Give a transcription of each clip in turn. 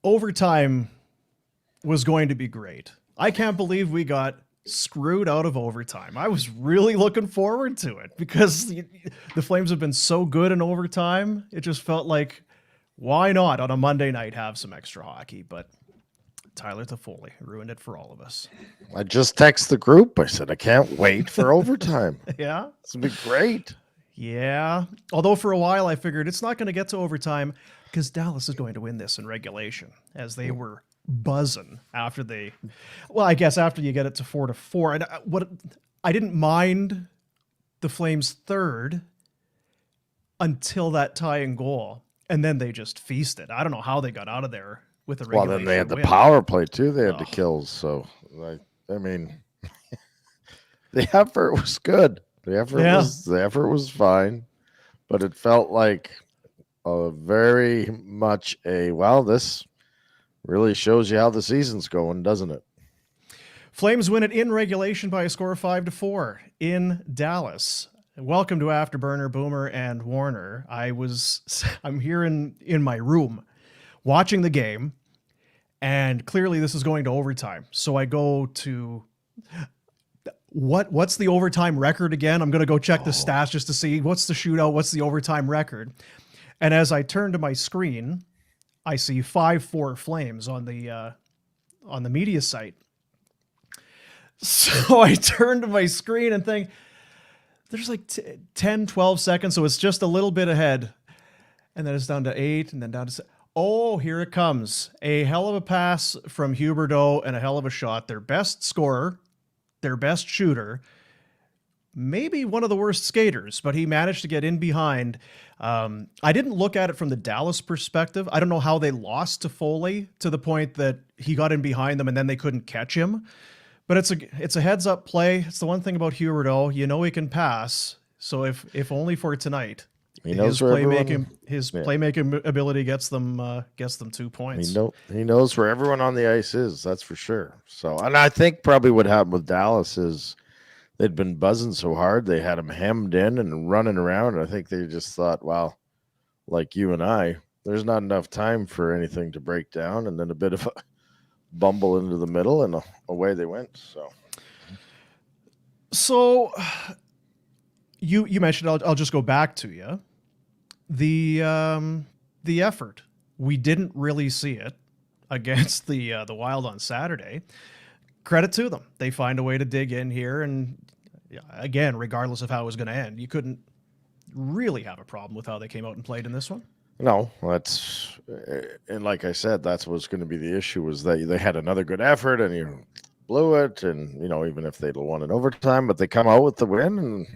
overtime was going to be great. I can't believe we got screwed out of overtime. I was really looking forward to it because the Flames have been so good in overtime. It just felt like, why not on a Monday night have some extra hockey? But Tyler Toffoli ruined it for all of us. I just texted the group. I said, I can't wait for overtime. Yeah. It's going to be great. Yeah. Although for a while I figured it's not going to get to overtime because Dallas is going to win this in regulation, as they were buzzing after I guess after you get it to 4-4. And I didn't mind the Flames' third until that tying goal. And then they just feasted. I don't know how they got out of there with the regulation. Well, then they had the win. power play too. They had the kills. So, I mean, the effort was good. The effort was fine, but it felt like very much this really shows you how the season's going, doesn't it? Flames win it in regulation by a score of 5-4 in Dallas. Welcome to Afterburner, Boomer and Warner. I'm here in my room watching the game, and clearly this is going to overtime. So I go to what's the overtime record again? I'm going to go check the stats just to see what's the shootout, what's the overtime record. And as I turn to my screen, I see 5-4 Flames on the media site. So I turn to my screen and think, there's like 10, 12 seconds, so it's just a little bit ahead. And then it's down to 8, and then down to 7. Oh, here it comes. A hell of a pass from Huberdeau and a hell of a shot. Their best scorer, their best shooter, maybe one of the worst skaters, but he managed to get in behind. I didn't look at it from the Dallas perspective. I don't know how they lost to Foley to the point that he got in behind them and then they couldn't catch him. But it's a heads up play. It's the one thing about Huberdeau. You know he can pass. So if only for tonight, his playmaking ability gets them 2 points. He knows where everyone on the ice is. That's for sure. So, and I think probably what happened with Dallas is they'd been buzzing so hard they had him hemmed in and running around. And I think they just thought, well, like you and I, there's not enough time for anything to break down, and then a bit of a bumble into the middle, and away they went. So you mentioned, I'll just go back to you. The effort, we didn't really see it against the Wild on Saturday. Credit to them. They find a way to dig in here, and again, regardless of how it was going to end, you couldn't really have a problem with how they came out and played in this one. No, and like I said, that's what's going to be the issue, was that they had another good effort and you blew it, and even if they'd won in overtime, but they come out with the win, and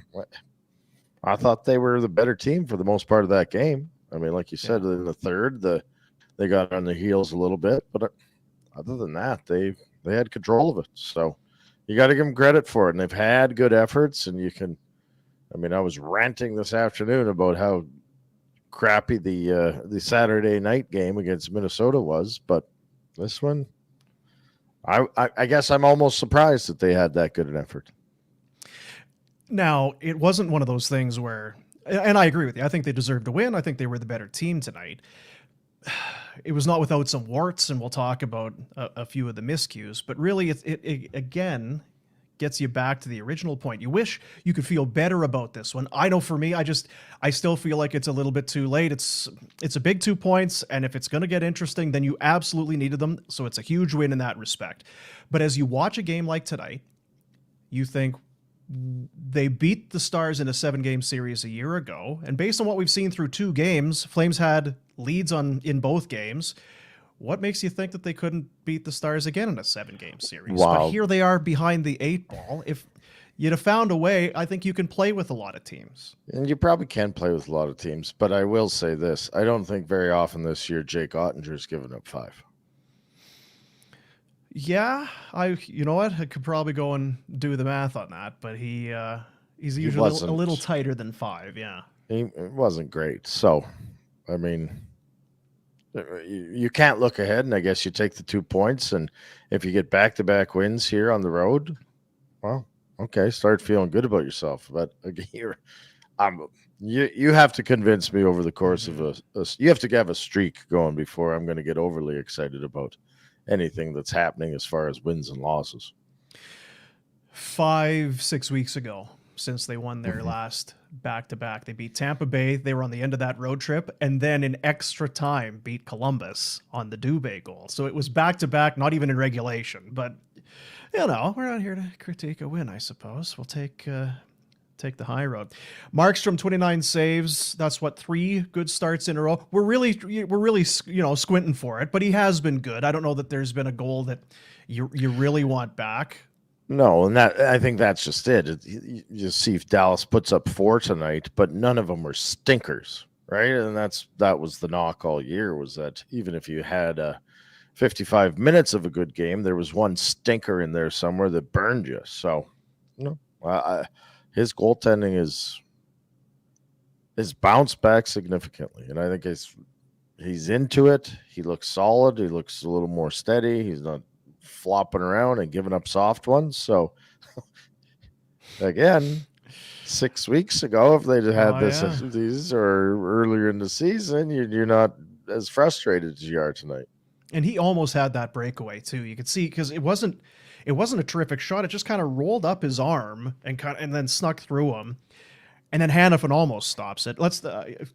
I thought they were the better team for the most part of that game. I mean, like you said, in the third, they got on their heels a little bit, but other than that, they had control of it. So you got to give them credit for it, and they've had good efforts, and I was ranting this afternoon about how crappy the Saturday night game against Minnesota was, but this one, I guess I'm almost surprised that they had that good an effort. Now, it wasn't one of those things where, and I agree with you, I think they deserved to win. I think they were the better team tonight. It was not without some warts, and we'll talk about a few of the miscues, but really it again gets you back to the original point. You wish you could feel better about this one. I know for me, I still feel like it's a little bit too late. It's a big 2 points, and if it's going to get interesting, then you absolutely needed them. So it's a huge win in that respect. But as you watch a game like tonight, you think they beat the Stars in a 7-game series a year ago. And based on what we've seen through 2 games, Flames had leads in both games. What makes you think that they couldn't beat the Stars again in a 7-game series? Wow. But here they are behind the 8 ball. If you'd have found a way, I think you can play with a lot of teams. And you probably can play with a lot of teams, but I will say this. I don't think very often this year Jake Ottinger's given up 5. Yeah, you know what? I could probably go and do the math on that, but he's usually a little tighter than 5, yeah. It wasn't great. So, I mean, you can't look ahead, and I guess you take the 2 points, and if you get back-to-back wins here on the road, well, okay, start feeling good about yourself. But here, You have to convince me over the course of you have to have a streak going before I'm going to get overly excited about anything that's happening as far as wins and losses. 5-6 weeks ago, since they won their Mhm. last back-to-back, they beat Tampa Bay. They were on the end of that road trip, and then in extra time beat Columbus on the Dubé goal. So it was back-to-back, not even in regulation. But we're not here to critique a win, I suppose. We'll take the high road. Markstrom 29 saves. That's what, 3 good starts in a row. We're really squinting for it, but he has been good. I don't know that there's been a goal that you really want back. No, and I think that's just it. You see if Dallas puts up 4 tonight, but none of them were stinkers, right? And that was the knock all year, was that even if you had 55 minutes of a good game, there was one stinker in there somewhere that burned you. So, his goaltending is bounced back significantly, and I think he's into it. He looks solid. He looks a little more steady. He's not flopping around and giving up soft ones. So again, 6 weeks ago, if they'd had these or earlier in the season, you're not as frustrated as you are tonight. And he almost had that breakaway too. You could see, because it wasn't a terrific shot. It just kind of rolled up his arm and then snuck through him. And then Hanifin almost stops it.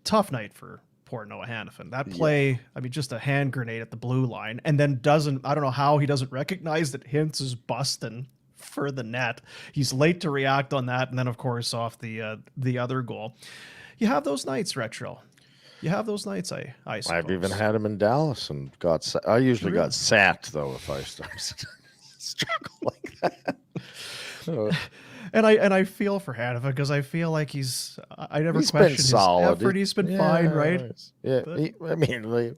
Tough night for poor Noah Hanifin. That play, I mean, just a hand grenade at the blue line, and then I don't know how he doesn't recognize that Hintz is busting for the net. He's late to react on that, and then of course off the other goal. You have those nights, Retro. You have those nights, I suppose. I've even had him in Dallas and I usually got sat though if I struggle like that. And I feel for Hanifin, because I feel like he's never questioned his effort. He's been fine, right? Yeah,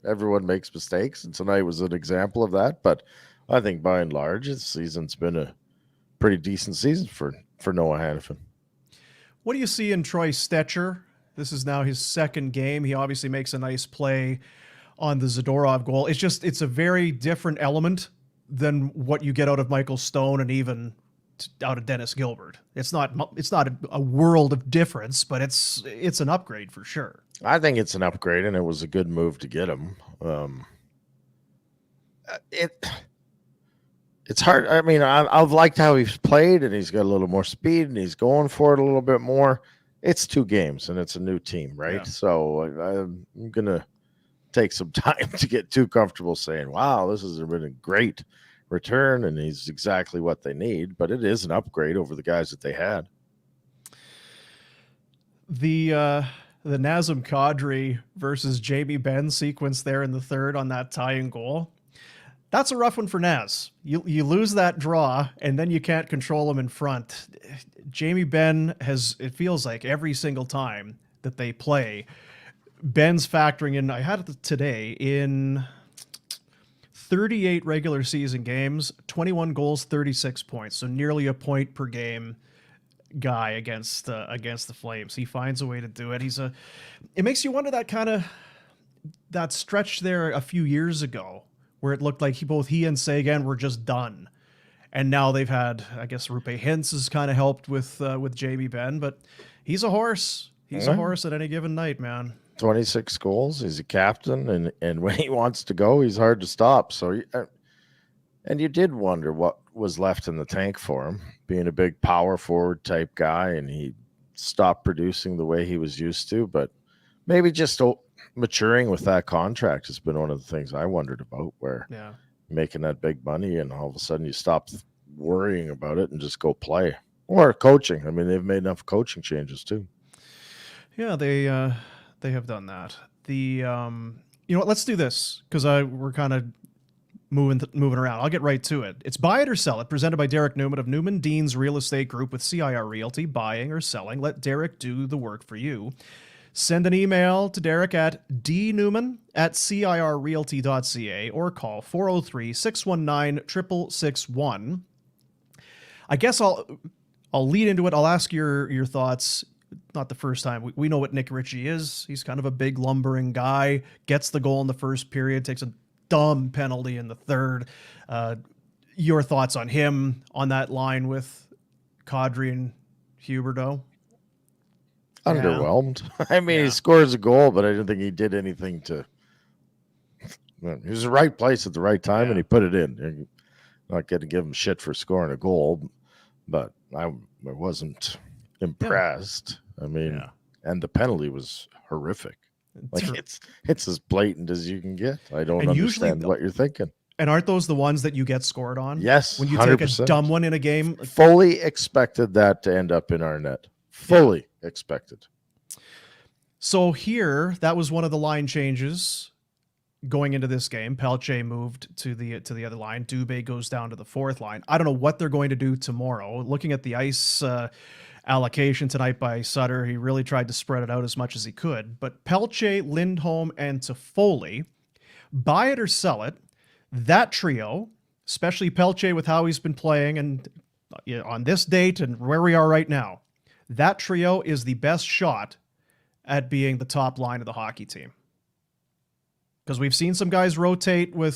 everyone makes mistakes, and tonight was an example of that. But I think by and large, this season's been a pretty decent season for Noah Hanifin. What do you see in Troy Stecher? This is now his second game. He obviously makes a nice play on the Zadorov goal. It's a very different element than what you get out of Michael Stone and even out of Dennis Gilbert. It's not a world of difference, but it's an upgrade for sure. I think it's an upgrade, and it was a good move to get him. It's hard. I mean, I've liked how he's played, and he's got a little more speed, and he's going for it a little bit more. It's 2 games, and it's a new team, right? Yeah. So I'm gonna take some time to get too comfortable saying, "Wow, this has been a great return," and he's exactly what they need. But it is an upgrade over the guys that they had. The Nazem Kadri versus Jamie Benn sequence there in the third on that tying goal. That's a rough one for Naz. You lose that draw, and then you can't control him in front. Jamie Benn it feels like every single time that they play, Ben's factoring in. I had it today in 38 regular season games, 21 goals, 36 points. So nearly a point per game guy against the Flames. He finds a way to do it. It makes you wonder that stretch there a few years ago where it looked like both he and Sagan were just done. And now they've had, I guess, Rupe Hintz has kind of helped with Jamie Benn, but he's a horse. He's a horse at any given night, man. 26 goals. He's a captain, and when he wants to go, he's hard to stop. So, and you did wonder what was left in the tank for him, being a big power forward type guy, and he stopped producing the way he was used to. But maybe just maturing with that contract has been one of the things I wondered about, where making that big money and all of a sudden you stop worrying about it and just go play. Or coaching. I mean, they've made enough coaching changes too. Yeah, they have done that. You know what? Let's do this, because we're kind of moving around. I'll get right to it. It's Buy It or Sell It, presented by Derrick Newman of Newman Dean's Real Estate Group with CIR Realty. Buying or selling, let Derrick do the work for you. Send an email to Derrick at dnewman@cirrealty.ca or call 403-619-6661. I guess I'll lead into it. I'll ask your thoughts. Not the first time. We know what Nick Ritchie is. He's kind of a big lumbering guy. Gets the goal in the first period, takes a dumb penalty in the third. Your thoughts on him on that line with Kadri and Huberdeau? underwhelmed. I mean, Yeah. he scores a goal, but I didn't think he did anything to. He was the right place at the right time, and he put it in. I'm not going to give him shit for scoring a goal, but I wasn't impressed. I mean, and the penalty was horrific. Like it's as blatant as you can get. I don't understand what you're thinking. And aren't those the ones that you get scored on? Yes, when you 100%. take a dumb one in a game. Fully expected that to end up in our net. Fully expected. So here, that was one of the line changes going into this game. Pelche moved to the other line. Dubé goes down to the fourth line. I don't know what they're going to do tomorrow. Looking at the ice allocation tonight by Sutter, he really tried to spread it out as much as he could. But Pelche, Lindholm, and Toffoli, buy it or sell it. That trio, especially Pelche with how he's been playing and on this date and where we are right now, that trio is the best shot at being the top line of the hockey team. Because we've seen some guys rotate we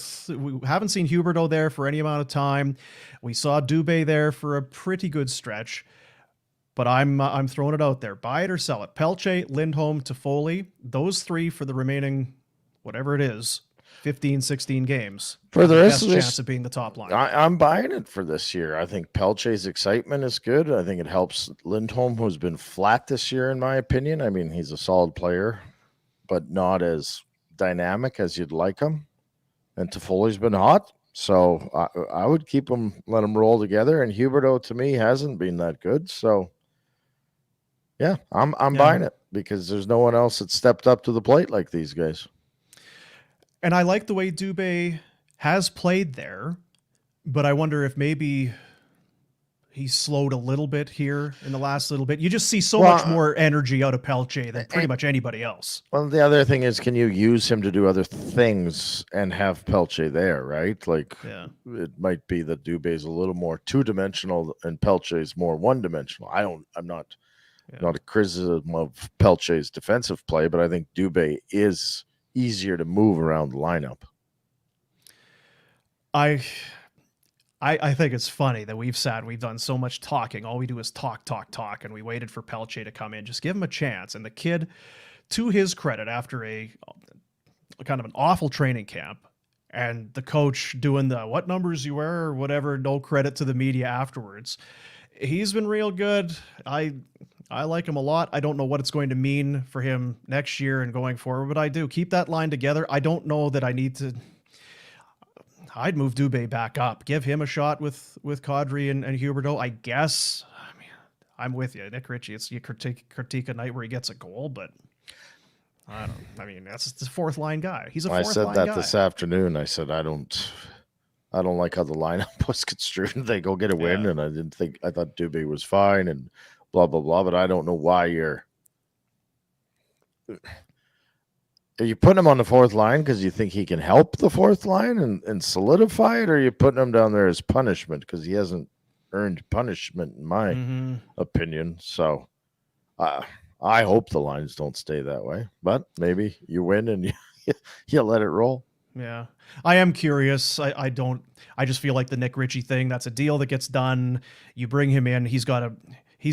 haven't seen Huberdeau there for any amount of time. We saw Dubé there for a pretty good stretch. But I'm throwing it out there. Buy it or sell it. Pelche, Lindholm, Toffoli, those three for the remaining, whatever it is, 15, 16 games. For the rest best of this, chance of being the top line. I'm buying it for this year. I think Pelche's excitement is good. I think it helps Lindholm, who's been flat this year, in my opinion. I mean, he's a solid player, but not as dynamic as you'd like him. And Toffoli's been hot. So I would keep him, let him roll together. And Huberdeau, to me, hasn't been that good. So, yeah, I'm buying it because there's no one else that stepped up to the plate like these guys. And I like the way Dubé has played there, but I wonder if maybe he slowed a little bit here in the last little bit. You just see so much more energy out of Pelche than pretty much anybody else. Well, the other thing is, can you use him to do other things and have Pelche there, right? Like, it might be that Dubé's a little more two-dimensional and Pelche's more one-dimensional. I'm not a criticism of Pelche's defensive play, but I think Dubé is easier to move around the lineup. I think it's funny that we've done so much talking. All we do is talk, and we waited for Pelche to come in. Just give him a chance. And the kid, to his credit, after a kind of an awful training camp, and the coach doing the what numbers you wear or whatever, no credit to the media afterwards, he's been real good. I like him a lot. I don't know what it's going to mean for him next year and going forward, but I do. Keep that line together. I don't know that I need to. I'd move Dubé back up. Give him a shot with Kadri and Huberdeau, I guess. I mean, I'm with you. Nick Ritchie, you critique a night where he gets a goal, but I don't. I mean, that's the fourth line guy. He's a fourth line guy. I said that this afternoon. I said I don't like how the lineup was construed. They go get a win, and I thought Dubé was fine and blah blah blah. But I don't know why are you putting him on the fourth line because you think he can help the fourth line and solidify it, or are you putting him down there as punishment because he hasn't earned punishment, in my opinion? So I hope the lines don't stay that way, but maybe you win and you let it roll. Yeah, I am curious. I just feel like the Nick Ritchie thing, that's a deal that gets done. You bring him in. He's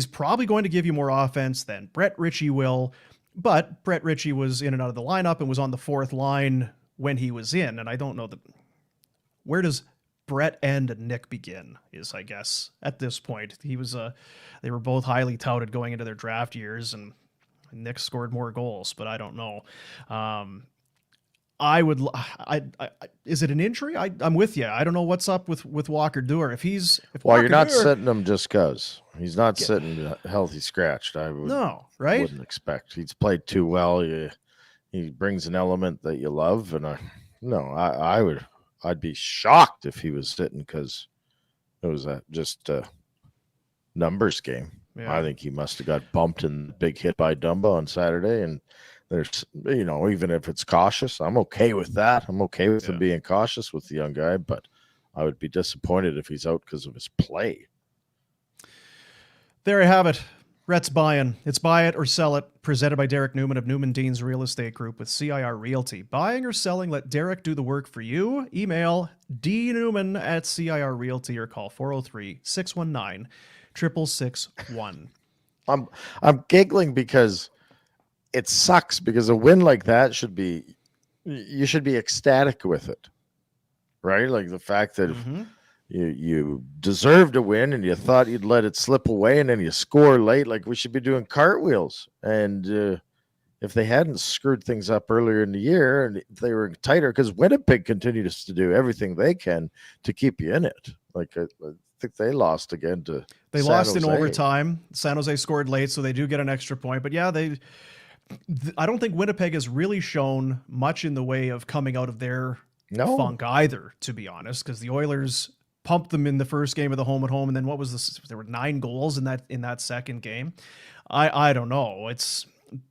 probably going to give you more offense than Brett Ritchie will. But Brett Ritchie was in and out of the lineup and was on the fourth line when he was in. And I don't know where does Brett and Nick begin is, I guess, at this point. They were both highly touted going into their draft years, and Nick scored more goals, but I don't know. Is it an injury? I'm with you. I don't know what's up with Walker Duehr. You're not sitting him just because he's not sitting healthy scratched. Wouldn't expect. He's played too well. He brings an element that you love, and I'd be shocked if he was sitting because it was just a numbers game. Yeah. I think he must have got bumped in the big hit by Dumba on Saturday, and there's, even if it's cautious, I'm okay with that. I'm okay with him being cautious with the young guy, but I would be disappointed if he's out because of his play. There you have it. Rhett's buying. It's buy it or sell it. Presented by Derrick Newman of Newman Dean's Real Estate Group with CIR Realty. Buying or selling, let Derrick do the work for you. Email dnewman@CIR Realty or call 403-619-6661. I'm giggling because it sucks, because a win like that you should be ecstatic with it, right? Like the fact that if you deserved a win and you thought you'd let it slip away and then you score late, like we should be doing cartwheels. And if they hadn't screwed things up earlier in the year and if they were tighter, because Winnipeg continues to do everything they can to keep you in it. Like I think they lost again to They San lost in Jose. overtime. San Jose scored late, so they do get an extra point. But yeah, I don't think Winnipeg has really shown much in the way of coming out of their funk either, to be honest, because the Oilers pumped them in the first game of the home and home, and then what was this? There were 9 goals in that second game. I don't know.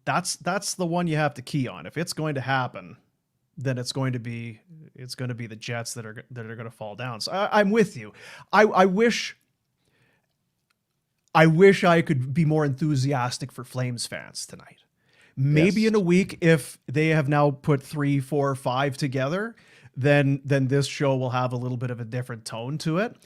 That's the one you have to key on. If it's going to happen, then it's going to be the Jets that are going to fall down. So I'm with you. I wish I could be more enthusiastic for Flames fans tonight. Maybe in a week, if they have now put 3, 4, 5 together, then this show will have a little bit of a different tone to it.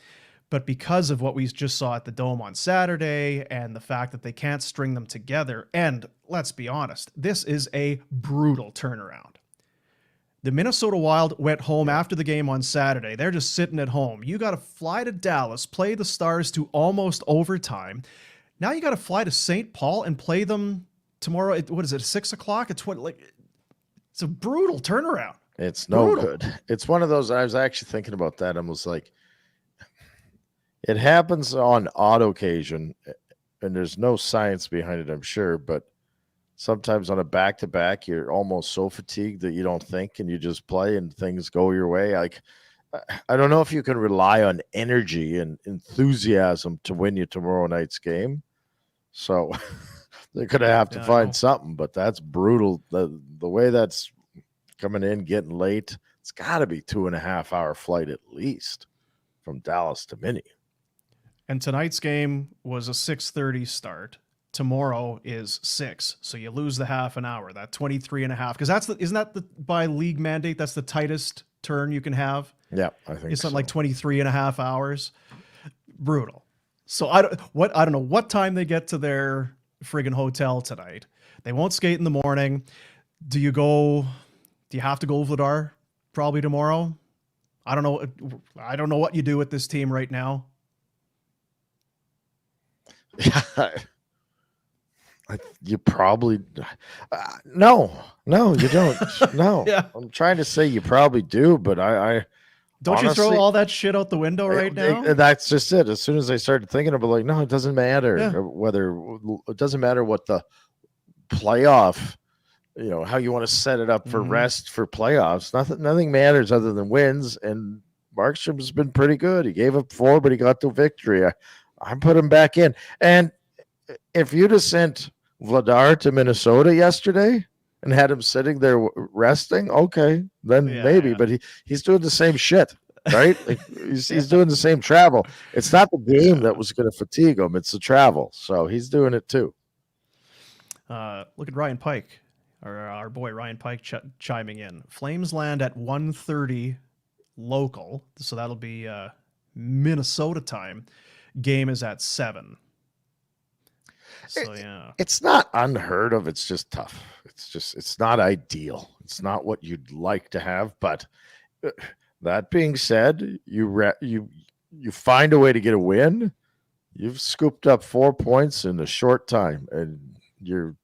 But because of what we just saw at the Dome on Saturday and the fact that they can't string them together, and let's be honest, this is a brutal turnaround. The Minnesota Wild went home after the game on Saturday. They're just sitting at home. You got to fly to Dallas, play the Stars to almost overtime. Now you got to fly to St. Paul and play them tomorrow. What is it, 6 o'clock? It's a brutal turnaround. It's no good. It's one of those, I was actually thinking about that. I was like, it happens on odd occasion, and there's no science behind it, I'm sure, but sometimes on a back-to-back, you're almost so fatigued that you don't think and you just play and things go your way. Like, I don't know if you can rely on energy and enthusiasm to win you tomorrow night's game. So they're going to have to find something, but that's brutal. The way that's coming in, getting late, it's got to be 2.5-hour flight at least from Dallas to Minnie. And tonight's game was a 6:30 start. Tomorrow is 6. So you lose the half an hour, that 23 and a half. Because isn't that by league mandate? That's the tightest turn you can have. Yeah, I think it's something like 23 and a half hours. Brutal. So I don't know what time they get to their friggin' hotel tonight. They won't skate in the morning. Do you have to go Vladar probably tomorrow? I don't know what you do with this team right now. Yeah, you probably no, you don't. No, yeah. I'm trying to say you probably do, but I don't honestly, you throw all that shit out the window right now? That's just it. As soon as I started thinking about, like, no, it doesn't matter it doesn't matter what the playoff, how you want to set it up for rest for playoffs. Nothing matters other than wins. And Markstrom's been pretty good. He gave up 4, but he got the victory. I'm putting him back in. And if you'd have sent Vladar to Minnesota yesterday and had him sitting there resting, okay, then maybe. But he's doing the same shit, right? Like he's doing the same travel. It's not the game that was going to fatigue him. It's the travel. So he's doing it too. Look at Ryan Pike, our boy Ryan Pike chiming in. Flames land at 1:30 local, so that'll be Minnesota time. Game is at 7. So it's not unheard of. It's just tough. It's not ideal. It's not what you'd like to have. But that being said, you find a way to get a win. You've scooped up 4 points in a short time, and you've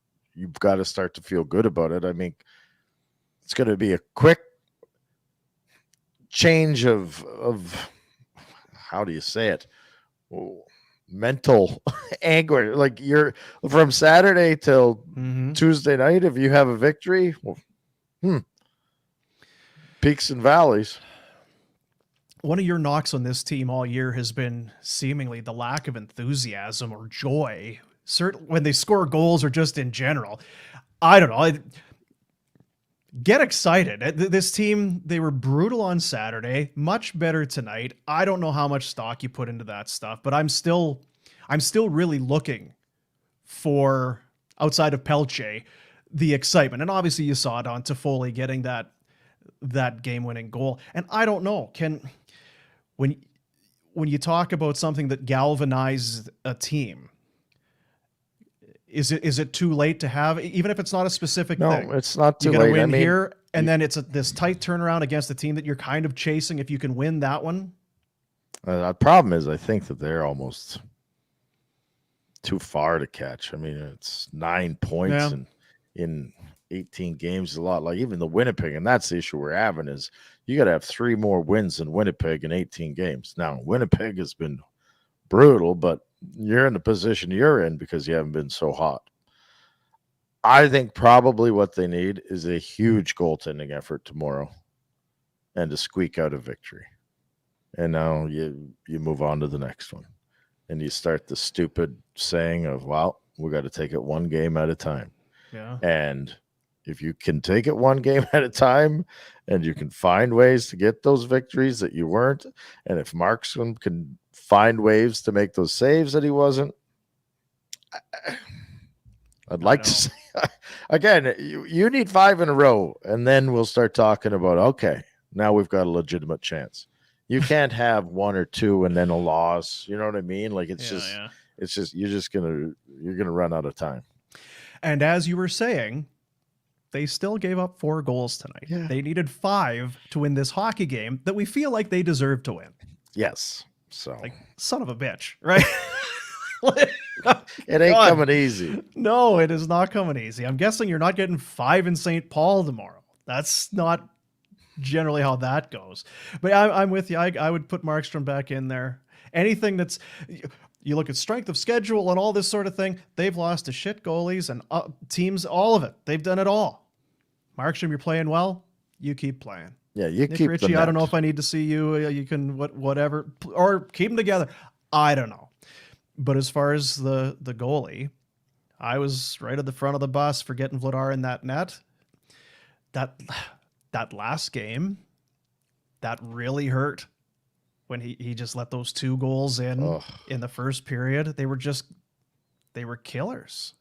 got to start to feel good about it. I mean, it's going to be a quick change of how do you say it? Mental anger. Like you're from Saturday till Tuesday night. If you have a victory, peaks and valleys. One of your knocks on this team all year has been seemingly the lack of enthusiasm or joy, certainly when they score goals or just in general. I don't know. Get excited. This team, they were brutal on Saturday, much better tonight. I don't know how much stock you put into that stuff, but I'm still really looking for, outside of Pelche, the excitement. And obviously you saw it on Toffoli getting that game-winning goal. And I don't know, when you talk about something that galvanizes a team, Is it too late to have, even if it's not a specific No, thing? it's not too You got to late. win I mean, here, and then it's this tight turnaround against a team that you're kind of chasing. If you can win that one, the problem is I think that they're almost too far to catch. I mean, it's 9 points Yeah. and in 18 games is a lot. Like even the Winnipeg, and that's the issue we're having is you got to have 3 more wins than Winnipeg in 18 games. Now, Winnipeg has been brutal, but you're in the position you're in because you haven't been so hot. I think probably what they need is a huge goaltending effort tomorrow and to squeak out a victory. And now you move on to the next one. And you start the stupid saying of, well, we got to take it one game at a time. yeah. And if you can take it one game at a time and you can find ways to get those victories that you weren't, and if Markstrom can find ways to make those saves that he wasn't, I'd like to say, again, you need 5 in a row, and then we'll start talking about, okay, now we've got a legitimate chance. You can't have 1 or 2 and then a loss. You know what I mean? Like it's just you're gonna run out of time. And as you were saying, they still gave up 4 goals tonight. Yeah. They needed 5 to win this hockey game that we feel like they deserve to win. Yes. So Like, son of a bitch, right? it ain't coming easy. No, it is not coming easy. I'm guessing you're not getting 5 in St. Paul tomorrow. That's not generally how that goes. But I'm with you. I would put Markstrom back in there. Anything that's, you look at strength of schedule and all this sort of thing, they've lost to shit goalies and teams, all of it. They've done it all. Markstrom, you're playing well. You keep playing. Yeah, you Nick keep Ritchie, the I don't know if I need to see you. You can whatever, or keep them together. I don't know. But as far as the goalie, I was right at the front of the bus for getting Vladar in that net. That last game, that really hurt when he just let those 2 goals in the first period. They were killers.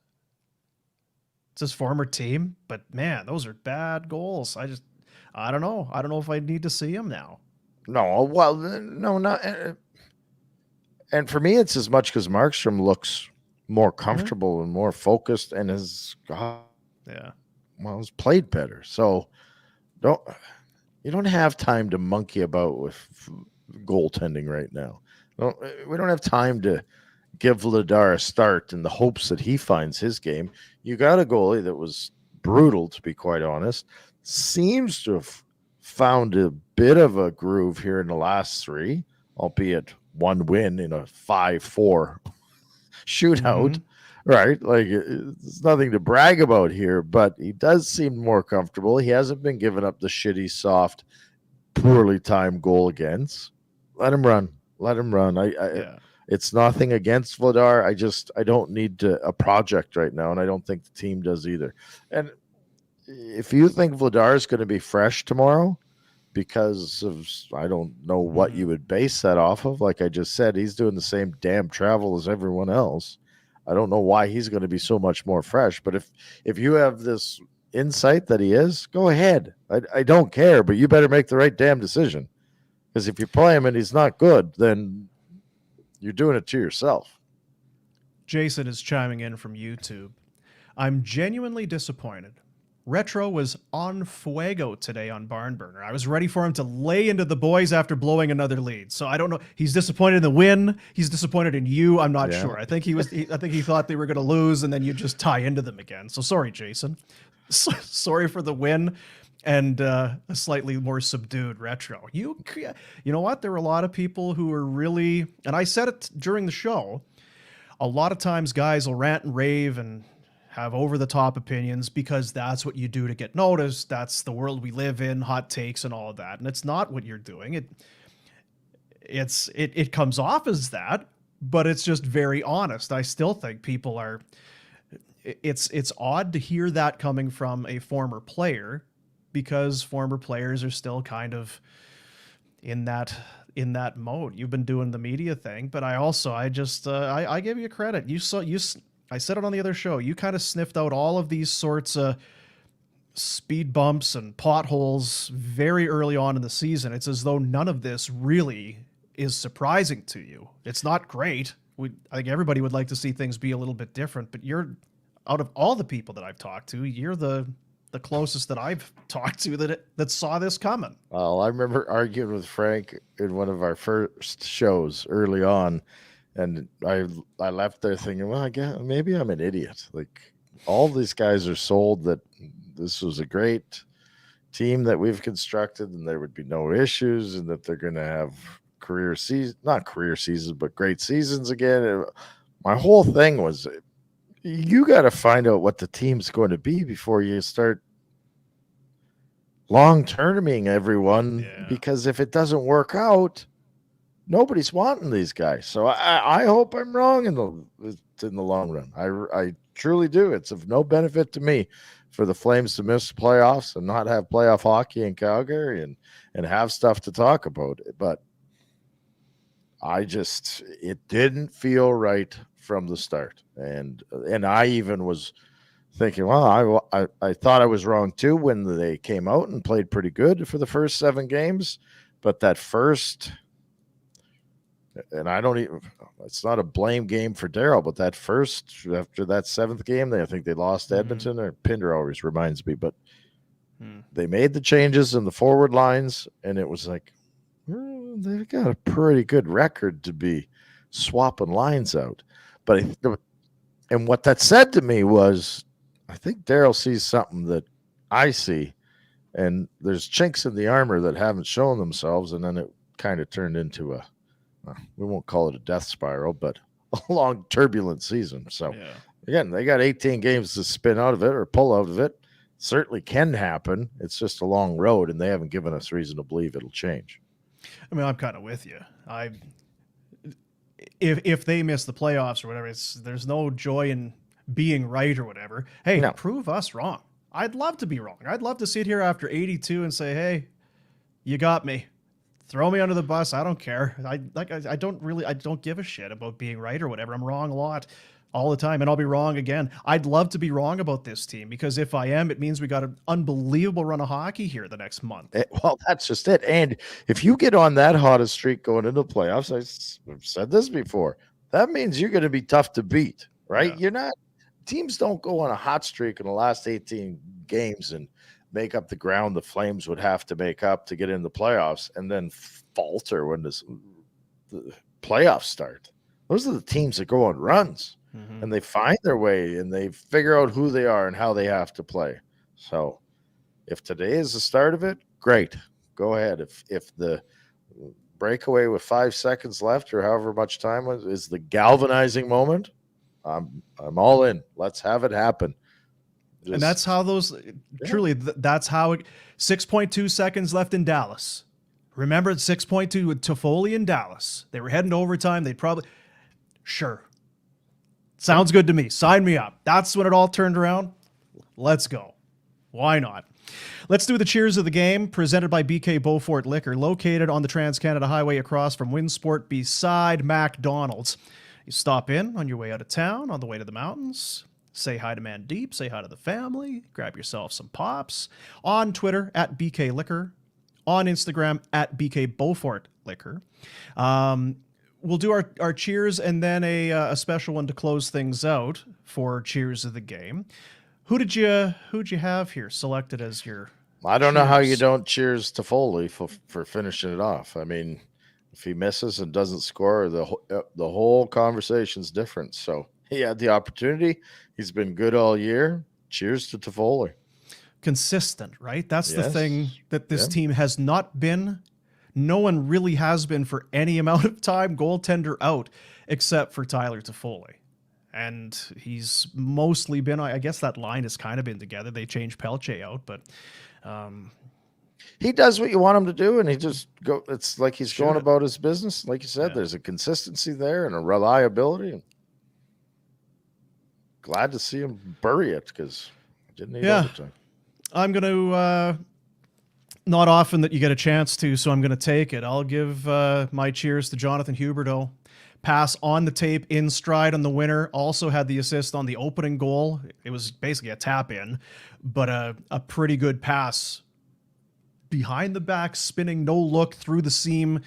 It's his former team, but man, those are bad goals. I don't know. I don't know if I need to see him now. No, well, no, not. And for me, it's as much because Markstrom looks more comfortable and more focused, and has played better. So you don't have time to monkey about with goaltending right now. We don't have time to give Vladar a start in the hopes that he finds his game. You got a goalie that was brutal, to be quite honest. Seems to have found a bit of a groove here in the last 3, albeit 1 win in a 5-4 shootout, right? Like it's nothing to brag about here, but he does seem more comfortable. He hasn't been giving up the shitty, soft, poorly timed goal against. Let him run. It's nothing against Vladar. I don't need a project right now, and I don't think the team does either. And if you think Vladar is going to be fresh tomorrow, because of, I don't know what you would base that off of. Like I just said, he's doing the same damn travel as everyone else. I don't know why he's going to be so much more fresh. But if you have this insight that he is, go ahead. I don't care, but you better make the right damn decision. Because if you play him and he's not good, then you're doing it to yourself. Jason is chiming in from YouTube. I'm genuinely disappointed. Retro was on fuego today on Barn Burner. I was ready for him to lay into the boys after blowing another lead. So I don't know. He's disappointed in the win. He's disappointed in you. I'm not sure. I think he thought they were going to lose, and then you just tie into them again. So sorry, Jason. Sorry for the win and a slightly more subdued Retro. You know what? There were a lot of people who were really, and I said it during the show, a lot of times guys will rant and rave and have over-the-top opinions because that's what you do to get noticed. That's the world we live in, hot takes and all of that. And it's not what you're doing. It comes off as that, but it's just very honest. I still think people are... It's odd to hear that coming from a former player, because former players are still kind of in that mode. You've been doing the media thing, but I give you credit. I said it on the other show. You kind of sniffed out all of these sorts of speed bumps and potholes very early on in the season. It's as though none of this really is surprising to you. It's not great. I think everybody would like to see things be a little bit different, but out of all the people that I've talked to, you're the closest that I've talked to that saw this coming. Well, I remember arguing with Frank in one of our first shows early on, and I left there thinking, well, I guess maybe I'm an idiot. Like all these guys are sold that this was a great team that we've constructed, and there would be no issues, and that they're going to have not career seasons, but great seasons again. And my whole thing was, you got to find out what the team's going to be before you start long-terming everyone, because if it doesn't work out, nobody's wanting these guys. So I hope I'm wrong in the long run. I truly do. It's of no benefit to me for the Flames to miss playoffs and not have playoff hockey in Calgary and have stuff to talk about. But it didn't feel right from the start. And I even was thinking, well, I thought I was wrong too when they came out and played pretty good for the first 7 games. But that first, and it's not a blame game for Darryl, but that first, after that 7th game, I think they lost Edmonton, or Pinder always reminds me, but they made the changes in the forward lines, and it was like, they've got a pretty good record to be swapping lines out. And what that said to me was, I think Darryl sees something that I see, and there's chinks in the armor that haven't shown themselves, and then it kind of turned into we won't call it a death spiral, but a long, turbulent season. So, again, they got 18 games to spin out of it or pull out of it. Certainly can happen. It's just a long road, and they haven't given us reason to believe it'll change. I mean, I'm kind of with you. If they miss the playoffs or whatever, there's no joy in being right or whatever. Hey, prove us wrong. I'd love to be wrong. I'd love to sit here after 82 and say, hey, you got me. Throw me under the bus. I don't care. I don't give a shit about being right or whatever. I'm wrong a lot all the time, and I'll be wrong again. I'd love to be wrong about this team, because if I am, it means we got an unbelievable run of hockey here the next month. Well, that's just it. And if you get on that hottest streak going into the playoffs, I've said this before, that means you're going to be tough to beat, right? Yeah. Teams don't go on a hot streak in the last 18 games and make up the ground the Flames would have to make up to get in the playoffs and then falter when the playoffs start. Those are the teams that go on runs, and they find their way, and they figure out who they are and how they have to play. So if today is the start of it, great. Go ahead. If the breakaway with 5 seconds left or however much time is the galvanizing moment, I'm all in. Let's have it happen. And that's how that's how it, 6.2 seconds left in Dallas. Remember 6.2 with Toffoli in Dallas. They were heading to overtime. They'd probably, sure. Sounds good to me. Sign me up. That's when it all turned around. Let's go. Why not? Let's do the cheers of the game, presented by BK Bowfort Liquor, located on the Trans-Canada Highway across from Winsport beside McDonald's. You stop in on your way out of town, on the way to the mountains. Say hi to Man Deep, say hi to the family, grab yourself some pops. On Twitter, at BK Liquor. On Instagram, at BK Bowfort Liquor. We'll do our cheers and then a special one to close things out for cheers of the game. Who'd you have here selected as your I don't know how you don't cheers to Foley for finishing it off. I mean, if he misses and doesn't score, the whole conversation's different. So he had the opportunity. He's been good all year. Cheers to Toffoli. Consistent, right? That's the thing that this team has not been. No one really has been for any amount of time, goaltender out, except for Tyler Toffoli. And he's mostly been, I guess that line has kind of been together. They changed Pelche out, but he does what you want him to do, and he just go. It's like he's going about his business. Like you said, there's a consistency there and a reliability. Glad to see him bury it, because I didn't need overtime. I'm going to, not often that you get a chance to, so I'm going to take it. I'll give my cheers to Jonathan Huberdeau. Pass on the tape, in stride on the winner. Also had the assist on the opening goal. It was basically a tap in, but a pretty good pass behind the back, spinning, no look through the seam,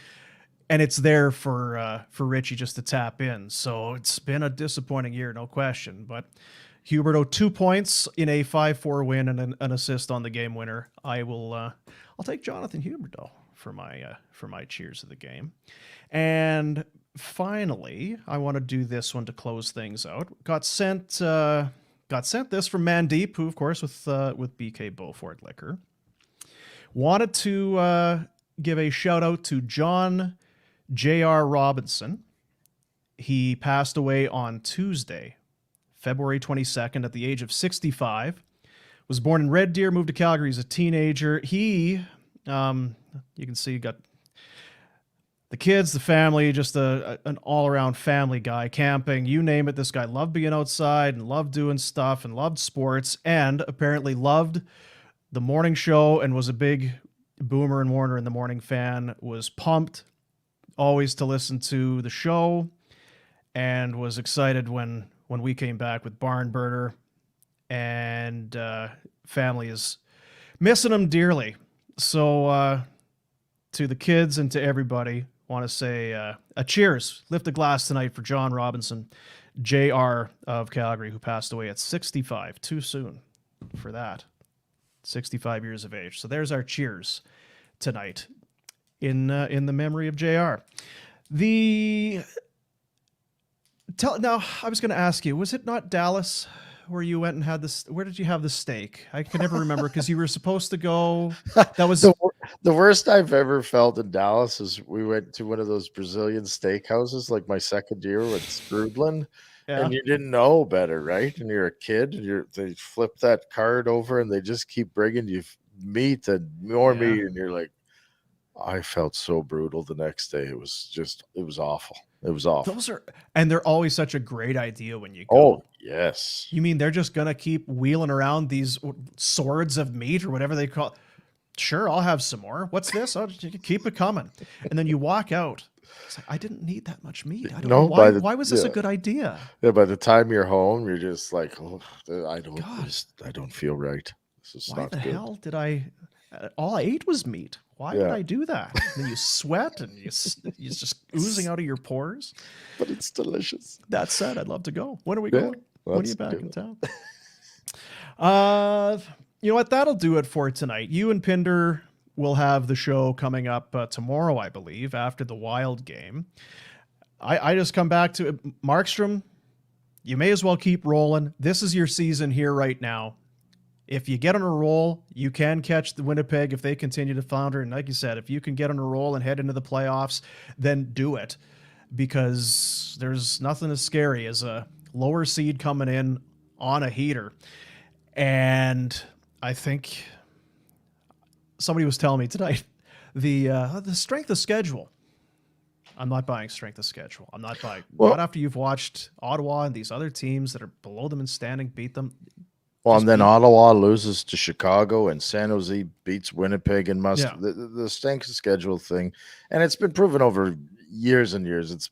and it's there for Richie just to tap in. So it's been a disappointing year, no question. But Huberto, 2 points in a 5-4 win and an assist on the game winner. I'll take Jonathan Huberto for my cheers of the game. And finally, I want to do this one to close things out. Got sent this from Mandeep, who of course with BK Bowfort Liquor. Wanted to give a shout out to John J.R. Robinson. He passed away on Tuesday, February 22nd, at the age of 65. Was born in Red Deer, moved to Calgary as a teenager. He, you can see, got the kids, the family, just an all-around family guy, camping, you name it. This guy loved being outside and loved doing stuff and loved sports and apparently loved the morning show and was a big Boomer and Warner in the Morning fan, was pumped always to listen to the show, and was excited when we came back with Barn Burner, and family is missing him dearly. So to the kids and to everybody, want to say a cheers, lift a glass tonight for John Robinson, JR of Calgary, who passed away at 65, too soon for that, 65 years of age. So there's our cheers tonight in the memory of JR. Now, I was going to ask you, was it not Dallas where you went and had this? Where did you have the steak? I can never remember because you were supposed to go. That was the worst I've ever felt in Dallas is we went to one of those Brazilian steakhouses, like my second year with Sprudlin, and you didn't know better, right? And you're a kid, and they flip that card over, and they just keep bringing you meat and more meat, and you're like, I felt so brutal the next day. It was awful. It was awful. And they're always such a great idea when you go. Oh, yes. You mean they're just going to keep wheeling around these swords of meat or whatever they call it? Sure, I'll have some more. What's this? Oh, keep it coming. And then you walk out. It's like, I didn't need that much meat. I don't know why was this a good idea? Yeah, by the time you're home, you're just like, oh, I don't feel right. This is why not the good. Hell did I? All I ate was meat. Why did I do that? And then you sweat and you're just oozing out of your pores. But it's delicious. That said, I'd love to go. When are we going? When are you back in town? You know what? That'll do it for tonight. You and Pinder will have the show coming up tomorrow, I believe, after the Wild game. I just come back to Markstrom. You may as well keep rolling. This is your season here right now. If you get on a roll, you can catch the Winnipeg if they continue to flounder. And like you said, if you can get on a roll and head into the playoffs, then do it. Because there's nothing as scary as a lower seed coming in on a heater. And I think somebody was telling me tonight, the strength of schedule. I'm not buying strength of schedule. I'm not buying. Not after you've watched Ottawa and these other teams that are below them in standing beat them. Well, and then Ottawa loses to Chicago, and San Jose beats Winnipeg, and the strength of schedule thing, and it's been proven over years and years.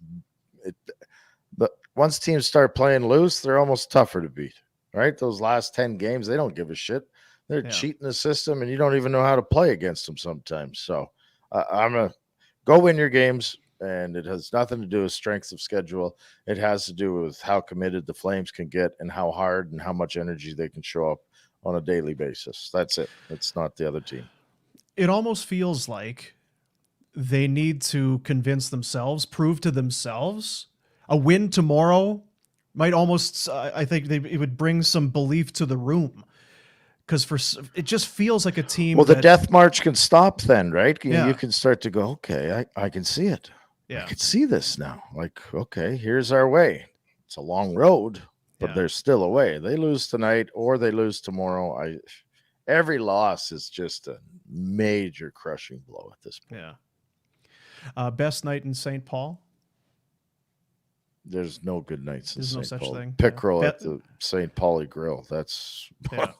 But once teams start playing loose, they're almost tougher to beat. Right? Those last 10 games, they don't give a shit. They're cheating the system, and you don't even know how to play against them sometimes. So I'm gonna go win your games. And it has nothing to do with strength of schedule. It has to do with how committed the Flames can get and how hard and how much energy they can show up on a daily basis. That's it. It's not the other team. It almost feels like they need to convince themselves, prove to themselves. A win tomorrow might almost, I think it would bring some belief to the room. Because it just feels like a team. Well, the death march can stop then, right? You can start to go, okay, I can see it. Yeah. I can see this now. Like, okay, here's our way. It's a long road, but there's still a way. They lose tonight or they lose tomorrow. Every loss is just a major crushing blow at this point. Yeah. Best night in St. Paul? There's no good nights in St. Paul. There's no such thing. Pickerel at the St. Pauli Grill. That's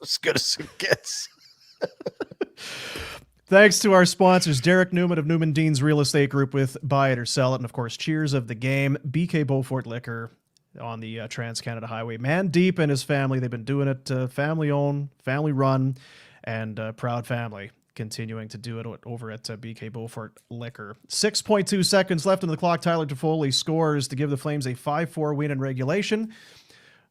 as good as it gets. Thanks to our sponsors, Derrick Newman of Newman Dean's Real Estate Group with Buy It or Sell It. And, of course, cheers of the game, BK Bowfort Liquor on the Trans-Canada Highway. Mandeep and his family, they've been doing it family-owned, family-run, and proud family, continuing to do it over at BK Bowfort Liquor. 6.2 seconds left on the clock. Tyler Toffoli scores to give the Flames a 5-4 win in regulation.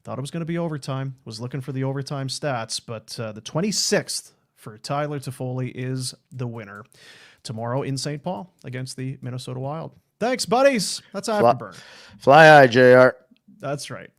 Thought it was going to be overtime. Was looking for the overtime stats, but the 26th for Tyler Toffoli is the winner. Tomorrow in St. Paul against the Minnesota Wild. Thanks, buddies. That's Afterburn. Fly high, JR. That's right.